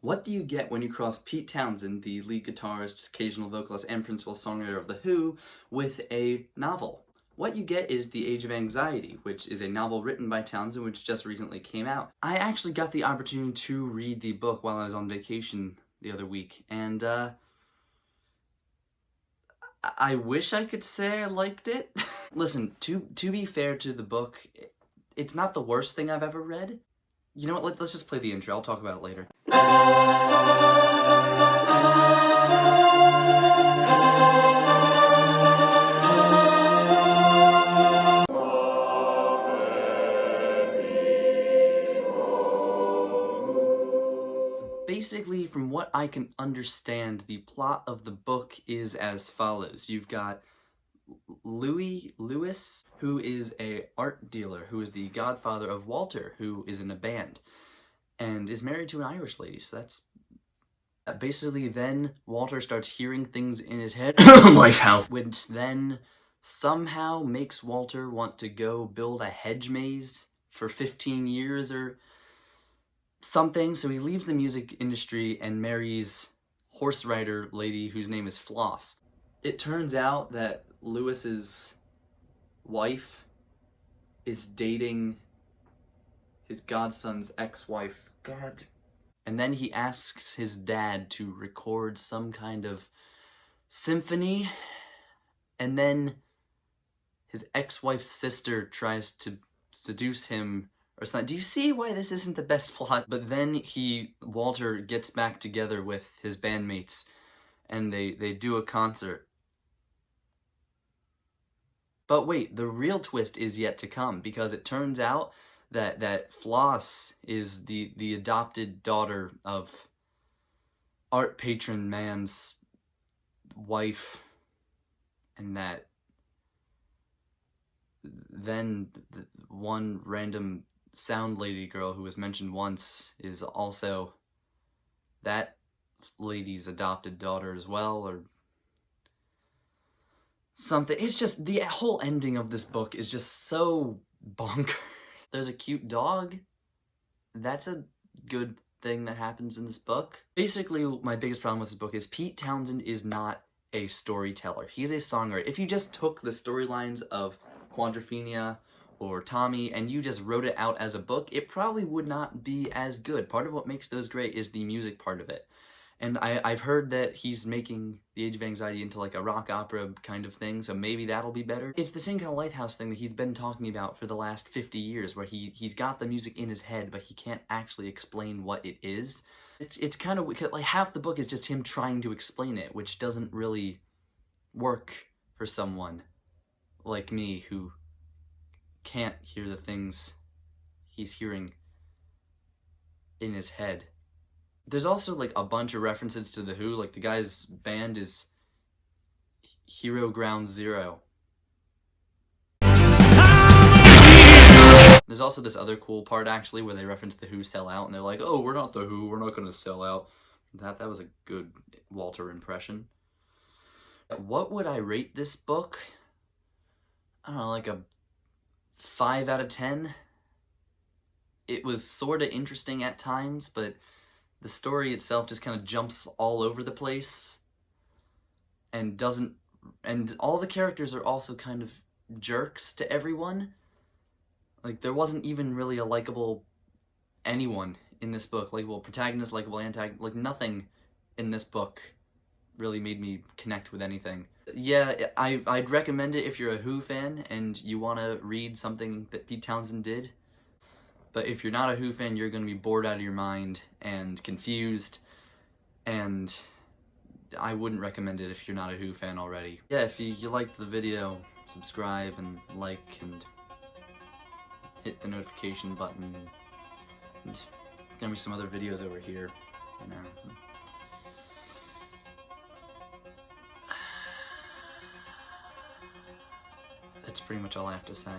What do you get when you cross Pete Townshend, the lead guitarist, occasional vocalist, and principal songwriter of The Who, with a novel? What you get is The Age of Anxiety, which is a novel written by Townshend, which just recently came out. I actually got the opportunity to read the book while I was on vacation the other week, and I wish I could say I liked it. Listen, to be fair to the book, it's not the worst thing I've ever read. You know what, let's just play the intro, I'll talk about it later. Basically, from what I can understand, the plot of the book is as follows. You've got Lewis, who is a art dealer, who is the godfather of Walter, who is in a band, and is married to an Irish lady, so that's... Basically, then Walter starts hearing things in his head, Lighthouse, which then somehow makes Walter want to go build a hedge maze for 15 years or something, so he leaves the music industry and marries horse rider lady whose name is Floss. It turns out that Lewis's wife is dating his godson's ex-wife. God. And then he asks his dad to record some kind of symphony, and then his ex-wife's sister tries to seduce him or something. Do you see why this isn't the best plot? But then Walter gets back together with his bandmates, and they do a concert. But wait, the real twist is yet to come, because it turns out that Floss is the adopted daughter of art patron man's wife, and that then one random sound lady girl who was mentioned once is also that lady's adopted daughter as well, or something. It's just, the whole ending of this book is just so bonkers. There's a cute dog. That's a good thing that happens in this book. Basically, my biggest problem with this book is Pete Townshend is not a storyteller. He's a songwriter. If you just took the storylines of Quadrophenia or Tommy and you just wrote it out as a book, it probably would not be as good. Part of what makes those great is the music part of it. And I've heard that he's making The Age of Anxiety into like a rock opera kind of thing, so maybe that'll be better. It's the same kind of Lighthouse thing that he's been talking about for the last 50 years, where he's got the music in his head, but he can't actually explain what it is. It's kind of, like, half the book is just him trying to explain it, which doesn't really work for someone like me who can't hear the things he's hearing in his head. There's also, like, a bunch of references to The Who. Like, the guy's band is Hero Ground Zero. There's also this other cool part, actually, where they reference The Who sell out, and they're like, oh, we're not The Who, we're not gonna sell out. That was a good Walter impression. What would I rate this book? I don't know, like a 5 out of 10? It was sort of interesting at times, but the story itself just kind of jumps all over the place and all the characters are also kind of jerks to everyone. Like, there wasn't even really a likable anyone in this book. Likable protagonist, likable antagonist, like, nothing in this book really made me connect with anything. Yeah, I'd recommend it if you're a Who fan and you want to read something that Pete Townshend did. But if you're not a Who fan, you're going to be bored out of your mind and confused, and I wouldn't recommend it if you're not a Who fan already. Yeah, if you liked the video, subscribe and like and hit the notification button. And there's going to be some other videos over here, you know. That's pretty much all I have to say.